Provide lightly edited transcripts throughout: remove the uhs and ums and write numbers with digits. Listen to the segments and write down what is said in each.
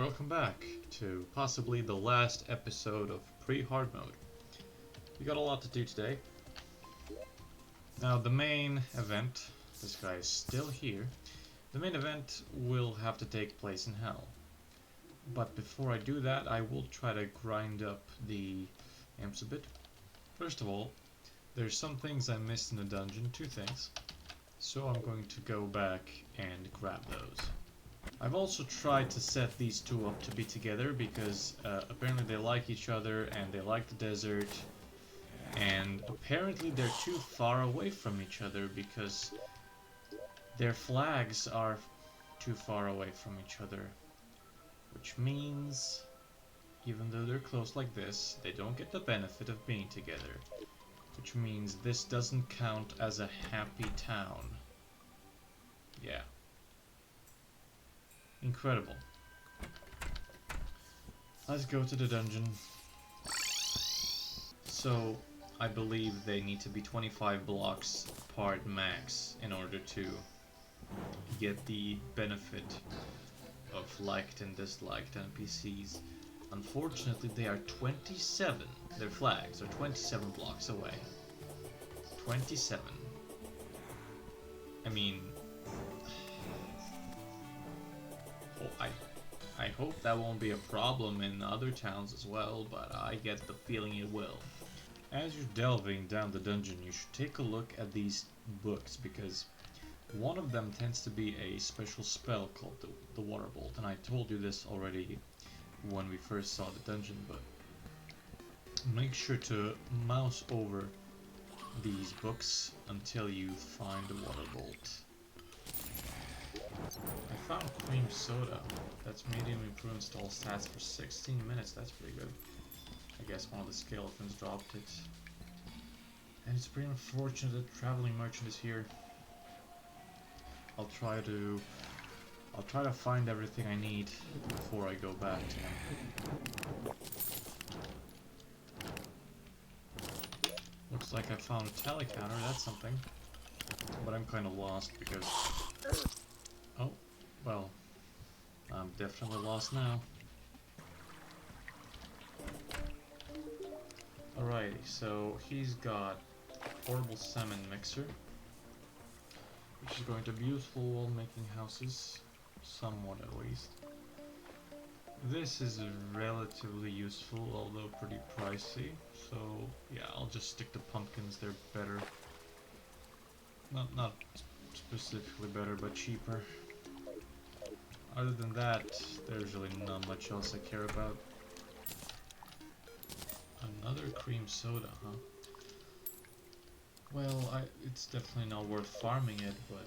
welcome back to possibly the last episode of pre-hard mode. We got a lot to do today. Now the main event, this guy is still here, the main event will have to take place in hell. But before I do that, I will try to grind up the amps a bit. First of all, there's some things I missed in the dungeon, two things. So I'm going to go back and grab those. I've also tried to set these two up to be together because apparently they like each other and they like the desert, and apparently they're too far away from each other because their flags are too far away from each other, which means even though they're close like this, they don't get the benefit of being together, which means this doesn't count as a happy town. Yeah. Incredible. Let's go to the dungeon. So, I believe they need to be 25 blocks apart max in order to get the benefit of liked and disliked NPCs. Unfortunately, they are 27. Their flags are 27 blocks away. 27. I mean, I hope that won't be a problem in other towns as well, but I get the feeling it will. As you're delving down the dungeon, you should take a look at these books, because one of them tends to be a special spell called the Water Bolt, and I told you this already when we first saw the dungeon, but make sure to mouse over these books until you find the Water Bolt. I found cream soda. That's medium improved install stats for 16 minutes. That's pretty good. I guess one of the skeletons dropped it. And it's pretty unfortunate that traveling merchant is here. I'll try to find everything I need before I go back to him. Looks like I found a tally counter. That's something. But I'm kind of lost because... Oh, well, I'm definitely lost now. Alrighty, so he's got portable salmon mixer, which is going to be useful while making houses, somewhat at least. This is relatively useful, although pretty pricey, so yeah, I'll just stick to pumpkins, they're better. Not specifically better, but cheaper. Other than that, there's really not much else I care about. Another cream soda, huh? Well, it's definitely not worth farming it, but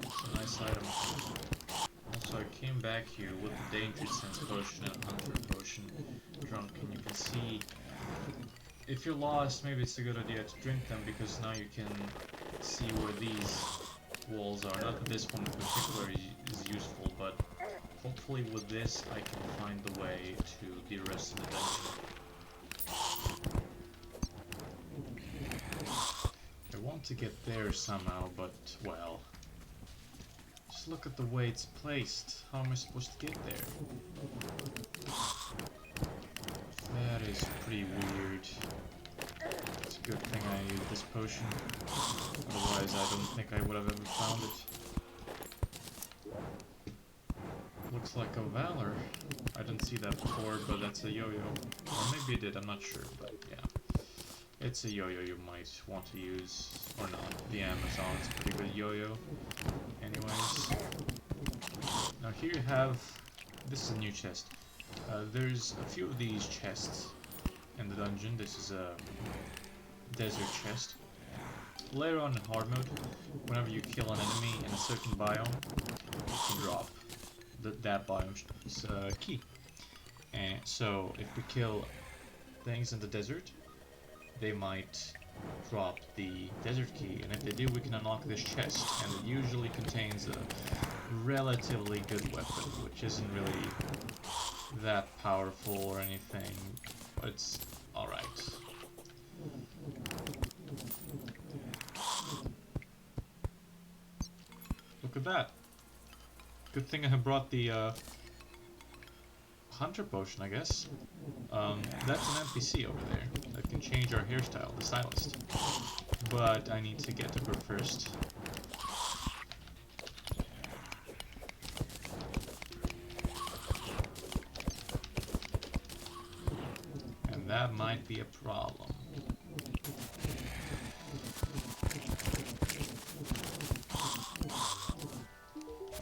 it's a nice item. Also, I came back here with the Danger Sense potion and Hunter potion drunk, and you can see, if you're lost, maybe it's a good idea to drink them, because now you can see where these walls are. Not that this one in particular is useful, but hopefully with this I can find the way to the rest of the dungeon. I want to get there somehow, but, well, just look at the way it's placed. How am I supposed to get there? That is pretty weird. It's a good thing I used this potion. Otherwise, I don't think I would have ever found it. Looks like a Valor. I didn't see that before, but that's a yo-yo. Or maybe it did, I'm not sure, but yeah. It's a yo-yo you might want to use, or not. The Amazon's a pretty good yo-yo. Anyways. Now here you have... This is a new chest. There's a few of these chests in the dungeon. This is a desert chest. Later on in hard mode, whenever you kill an enemy in a certain biome, you can drop that biome's key. And so if we kill things in the desert, they might drop the desert key, and if they do, we can unlock this chest, and it usually contains a relatively good weapon, which isn't really that powerful or anything, but it's alright. Look at that. Good thing I have brought the hunter potion, I guess. That's an NPC over there that can change our hairstyle, the stylist. But I need to get to her first. And that might be a problem.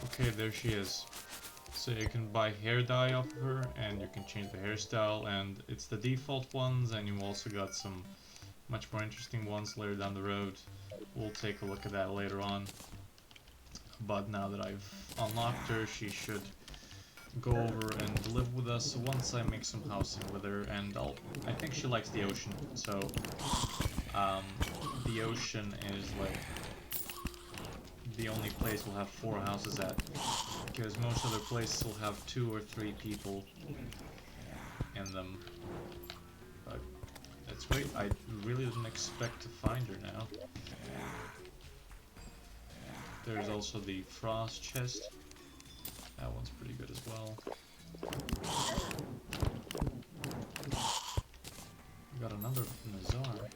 Okay, there she is. So you can buy hair dye off of her, and you can change the hairstyle, and it's the default ones, and you also got some much more interesting ones later down the road. We'll take a look at that later on. But now that I've unlocked her, she should go over and live with us once I make some housing with her, and I think she likes the ocean, so the ocean is like the only place we'll have 4 houses at, because most other places will have 2 or 3 people in them. But that's great. I really didn't expect to find her now. There's also the frost chest. That one's pretty good as well. We got another Nazar.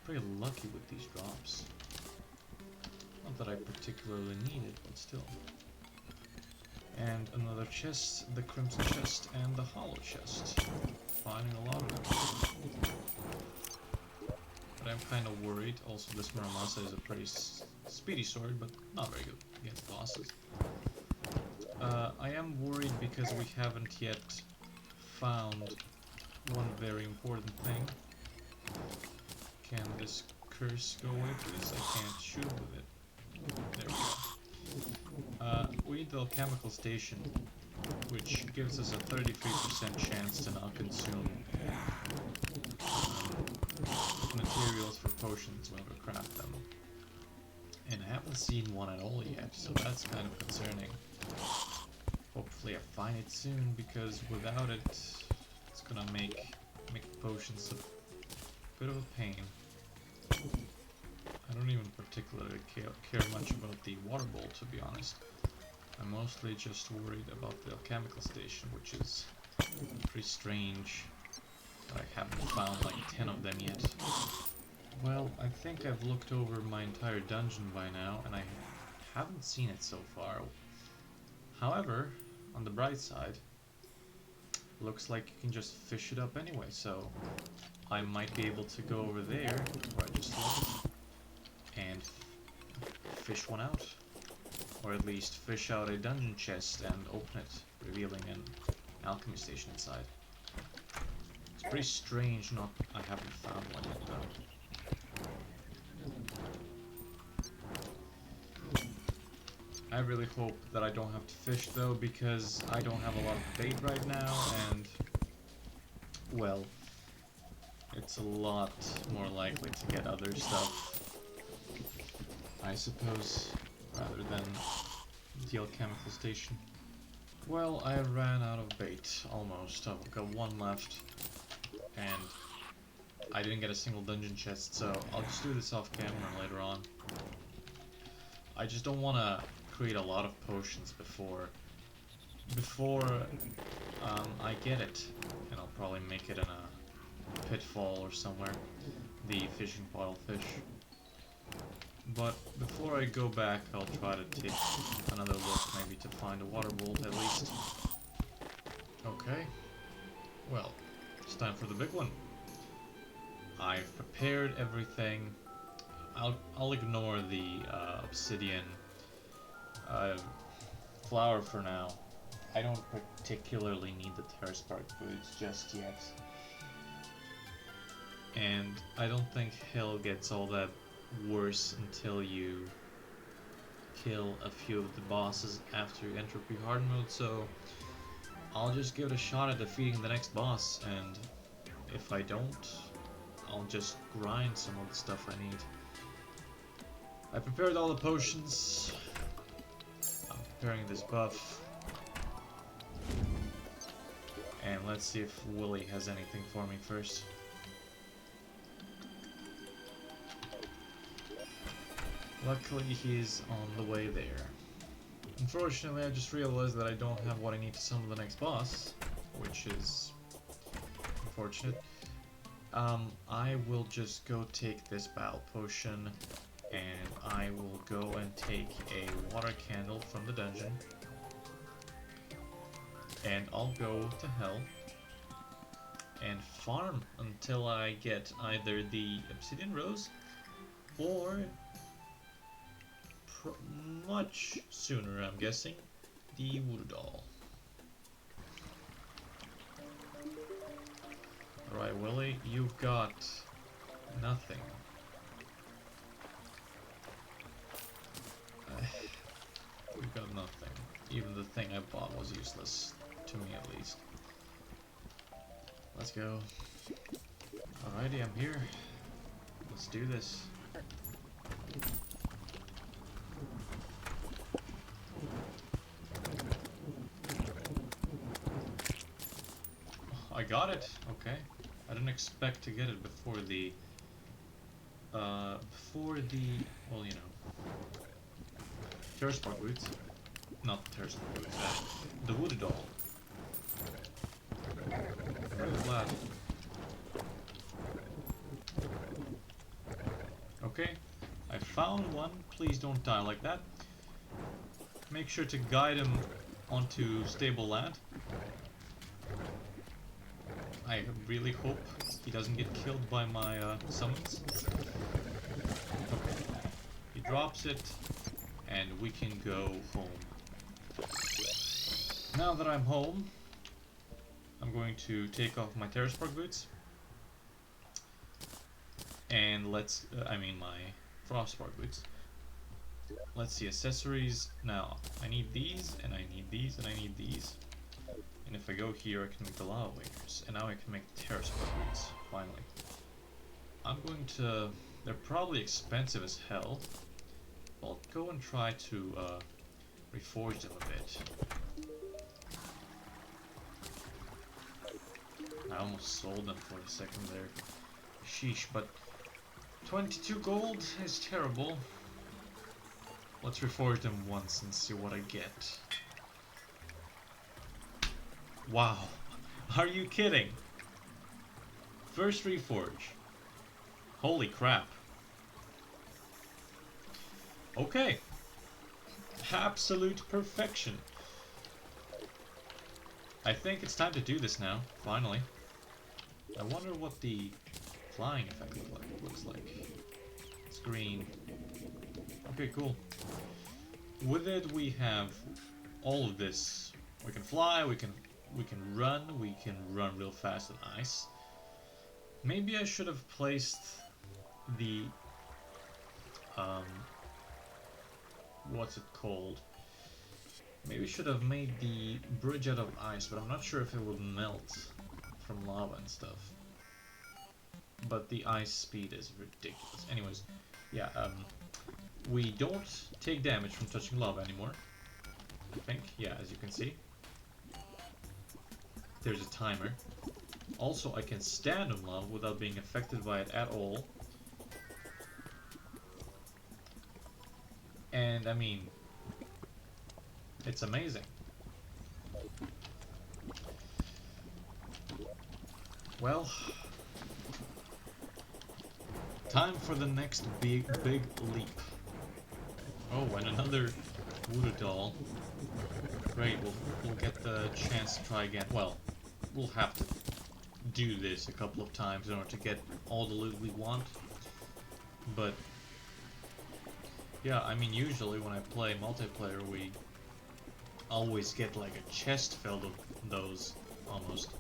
Pretty lucky with these drops. Not that I particularly need it, but still. And another chest, the crimson chest, and the hollow chest. Finding a lot of them. But I'm kind of worried. Also, this Muramasa is a pretty speedy sword, but not very good against bosses. I am worried because we haven't yet found one very important thing. Can this curse go away, please? I can't shoot with it. There we go. We need the alchemical station, which gives us a 33% chance to not consume materials for potions when we craft them. And I haven't seen one at all yet, so that's kind of concerning. Hopefully I find it soon, because without it, it's gonna make potions a bit of a pain. I don't even particularly care much about the water bowl, to be honest. I'm mostly just worried about the alchemical station, which is pretty strange that I haven't found like 10 of them yet. Well, I think I've looked over my entire dungeon by now, and I haven't seen it so far. However, on the bright side, looks like you can just fish it up anyway, so I might be able to go over there, where I just looked, and fish one out. Or at least fish out a dungeon chest and open it, revealing an alchemy station inside. It's pretty strange I haven't found one yet though. I really hope that I don't have to fish though, because I don't have a lot of bait right now, and well, it's a lot more likely to get other stuff, I suppose, rather than the alchemical station. Well, I ran out of bait, almost. I've got one left, and I didn't get a single dungeon chest, so I'll just do this off camera later on. I just don't want to create a lot of potions before I get it, and I'll probably make it in a pitfall or somewhere, the fishing bottle fish. But before I go back, I'll try to take another look, maybe to find a water bolt at least. Okay, well, it's time for the big one. I've prepared everything. I'll ignore the obsidian flower for now. I don't particularly need the terrace spark boots just yet. And I don't think hell gets all that worse until you kill a few of the bosses after you enter hard mode, so I'll just give it a shot at defeating the next boss, and if I don't, I'll just grind some of the stuff I need. I prepared all the potions. I'm preparing this buff. And let's see if Willy has anything for me first. Luckily, he's on the way there. Unfortunately, I just realized that I don't have what I need to summon the next boss. which is unfortunate. I will just go take this battle potion, and I will go and take a water candle from the dungeon, and I'll go to hell and farm until I get either the obsidian rose or much sooner, I'm guessing, the voodoo doll. Alright, Willie, you've got nothing. You've got nothing. Even the thing I bought was useless, to me at least. Let's go. Alrighty, I'm here. Let's do this. I got it. Okay. I didn't expect to get it before the well, you know, Terraspark boots. Not the Terraspark boots. The voodoo doll. I'm really glad. Okay, I found one. Please don't die like that. Make sure to guide him onto stable land. I really hope he doesn't get killed by my summons. Okay, he drops it, and we can go home. Now that I'm home, I'm going to take off my Terraspark boots. And let's, my Frostspark boots. Let's see, accessories. Now, I need these, and I need these, and I need these. And if I go here, I can make the lava waders. And now I can make Terraspark boots, finally. I'm going to... They're probably expensive as hell. I'll go and try to reforge them a bit. I almost sold them for a second there. Sheesh, but 22 gold is terrible. Let's reforge them once and see what I get. Wow, are you kidding? First reforge. Holy crap. Okay. Absolute perfection. I think it's time to do this now, finally. I wonder what the flying effect looks like. It's green. Okay, cool. With it we have all of this. We can fly, we can run real fast on ice. Maybe I should have placed the what's it called? Maybe I should have made the bridge out of ice, but I'm not sure if it would melt from lava and stuff. But the ice speed is ridiculous. Anyways, yeah, we don't take damage from touching lava anymore. I think, yeah, as you can see. There's a timer. Also, I can stand on lava without being affected by it at all. And, I mean, it's amazing. Well, time for the next big leap. Oh, and another voodoo doll. Great, we'll get the chance to try again. Well, we'll have to do this a couple of times in order to get all the loot we want. But yeah, I mean, usually when I play multiplayer, we always get like a chest filled of those, almost.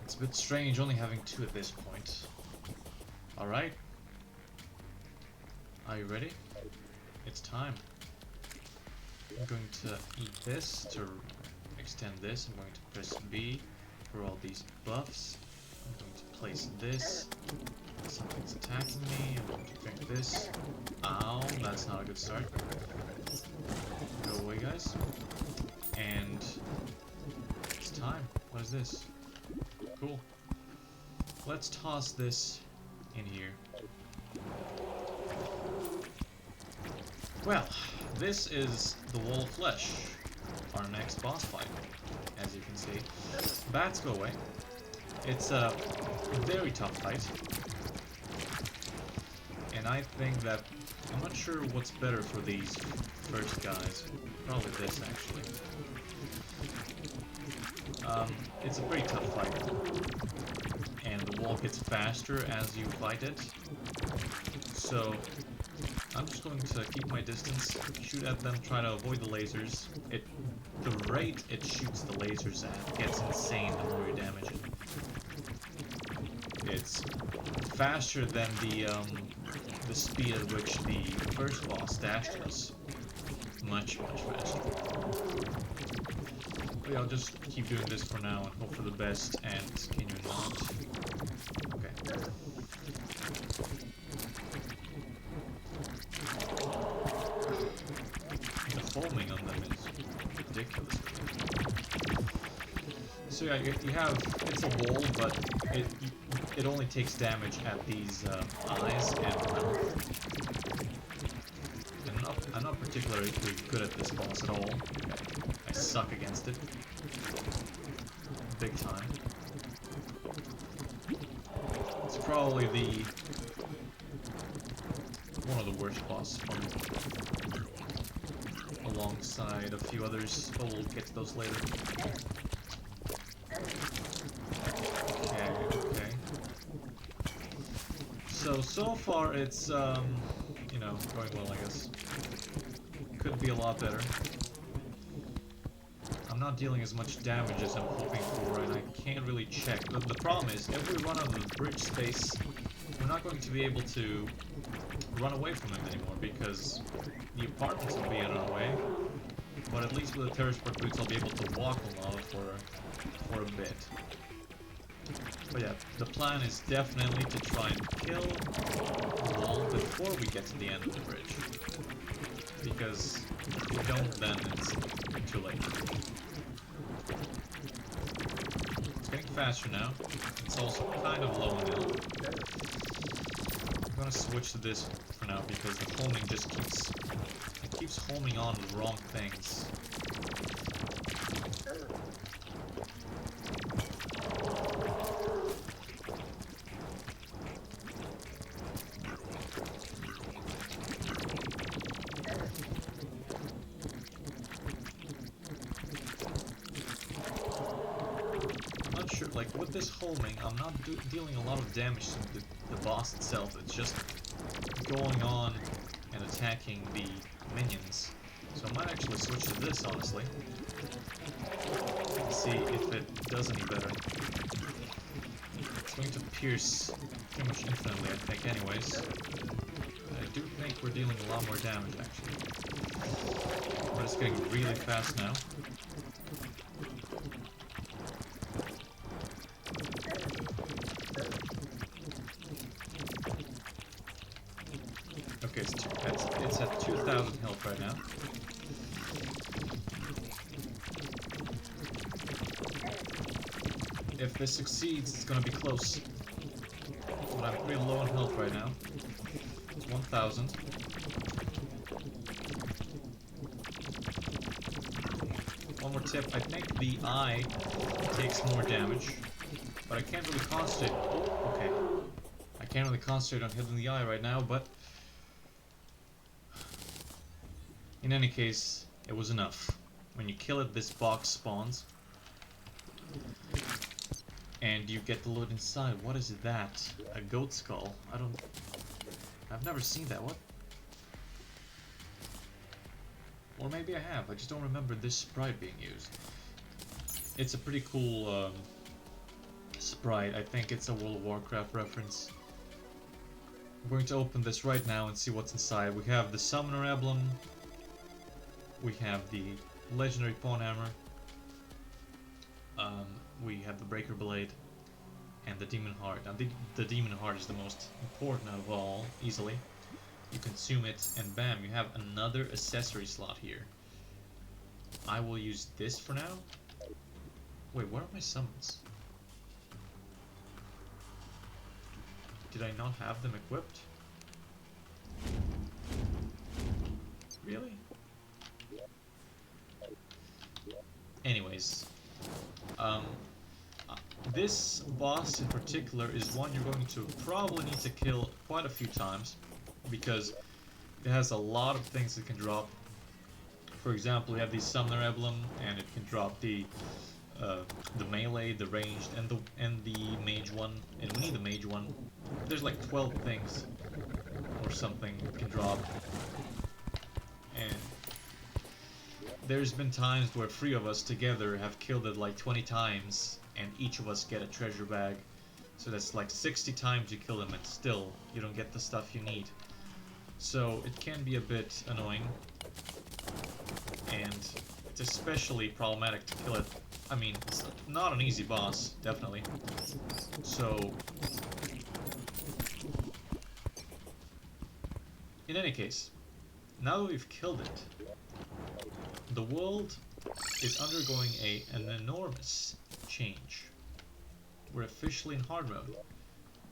It's a bit strange only having 2 at this point. Alright. Are you ready? It's time. I'm going to eat this to extend this. I'm going to press B for all these buffs. I'm going to place this. Something's attacking me. I'm going to drink this. Ow, that's not a good start. Go away, guys. And it's time. What is this? Cool. Let's toss this in here. Well, this is the Wall of Flesh, our next boss fight, as you can see. Bats go away. It's a very tough fight. And I think that... I'm not sure what's better for these first guys. Probably this, actually. It's a pretty tough fight. And the wall gets faster as you fight it. So, I'm just going to keep my distance, shoot at them, try to avoid the lasers. The rate it shoots the lasers at gets insane the more you damage it. It's faster than the speed at which the first boss dashed us. Much, much faster. But yeah, I'll just keep doing this for now and hope for the best, and can you not? Okay. The foaming on them is ridiculous. So yeah, you have, it's a wall, but it only takes damage at these eyes and mouth. I'm not particularly good at this boss at all. I suck against it. Big time. It's probably one of the worst bosses for me. Alongside a few others, but we'll get to those later. Okay. So far it's, you know, going well, I guess. Could be a lot better. I'm not dealing as much damage as I'm hoping for, and I can't really check. The problem is, if we run out of the bridge space, we're not going to be able to run away from him anymore, because the apartments will be in our way. But at least with the Terrasport boots, I'll be able to walk on lava for a bit. But yeah, the plan is definitely to try and kill the wall before we get to the end of the bridge. Because if we don't, then it's too late. It's getting faster now. It's also kind of low on health. I'm gonna switch to this for now because the homing just keeps homing on the wrong things. Like, with this homing, I'm not dealing a lot of damage to the boss itself. It's just going on and attacking the minions. So I might actually switch to this, honestly. And see if it does any better. It's going to pierce pretty much infinitely, I think, anyways. I do think we're dealing a lot more damage, actually. But it's getting really fast now. Okay, it's at 2,000 health right now. If this succeeds, it's gonna be close. But I'm pretty low on health right now. It's 1,000. One more tip, I think the eye takes more damage, but I can't really concentrate. Oh, okay. I can't really concentrate on hitting the eye right now, but in any case, it was enough. When you kill it, this box spawns. And you get the loot inside. What is that? A goat skull? I've never seen that. What? Or maybe I have. I just don't remember this sprite being used. It's a pretty cool sprite. I think it's a World of Warcraft reference. I'm going to open this right now and see what's inside. We have the Summoner Emblem. We have the Legendary Pawn Hammer. We have the Breaker Blade. And the Demon Heart. Now the Demon Heart is the most important out of all, easily. You consume it and bam, you have another accessory slot here. I will use this for now. Wait, what are my summons? Did I not have them equipped? Really? Anyways, Um, this boss in particular is one you're going to probably need to kill quite a few times, because it has a lot of things it can drop. For example, we have the Summoner Emblem, and it can drop the melee, the ranged, and the mage one. And we need the mage one. There's like 12 things or something it can drop, and there's been times where 3 of us together have killed it like 20 times, and each of us get a treasure bag. So that's like 60 times you kill them, and still you don't get the stuff you need. So it can be a bit annoying, and it's especially problematic to kill it. I mean, it's not an easy boss, definitely. So, in any case, now that we've killed it, the world is undergoing an enormous change. We're officially in hard mode.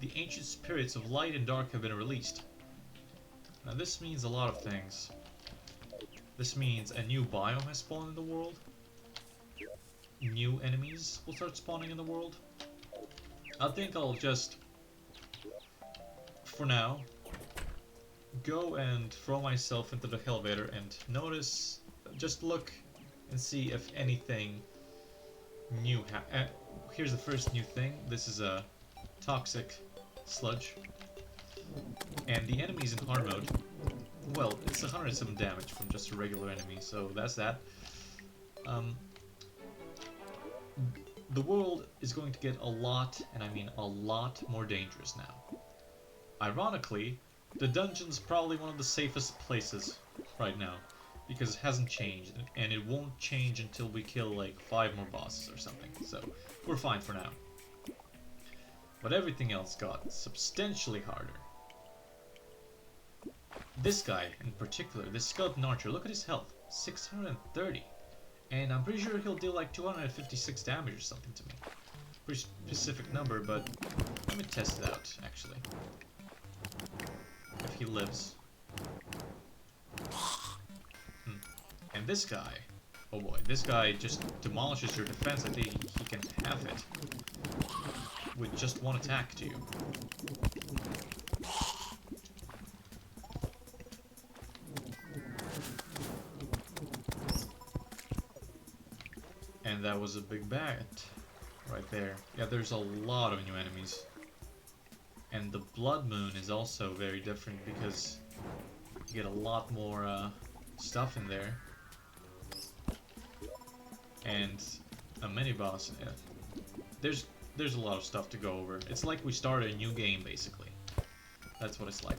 The ancient spirits of light and dark have been released. Now this means a lot of things. This means a new biome has spawned in the world. New enemies will start spawning in the world. I think I'll just, for now, go and throw myself into the elevator and just look and see if anything new here's the first new thing. This is a toxic sludge. And the enemies in hard mode, well, it's 107 damage from just a regular enemy, so that's that. The world is going to get a lot, and I mean a lot, more dangerous now. Ironically, the dungeon's probably one of the safest places right now, because it hasn't changed, and it won't change until we kill like 5 more bosses or something, so we're fine for now. But everything else got substantially harder. This guy in particular, this skeleton archer, look at his health, 630. And I'm pretty sure he'll deal like 256 damage or something to me. Pretty specific number, but let me test it out, actually. If he lives. And this guy, oh boy, this guy just demolishes your defense. I think he can half it with just one attack to you. And that was a big bat right there. Yeah, there's a lot of new enemies. And the Blood Moon is also very different because you get a lot more stuff in there. And a mini boss. Yeah. There's a lot of stuff to go over. It's like we started a new game basically. That's what it's like.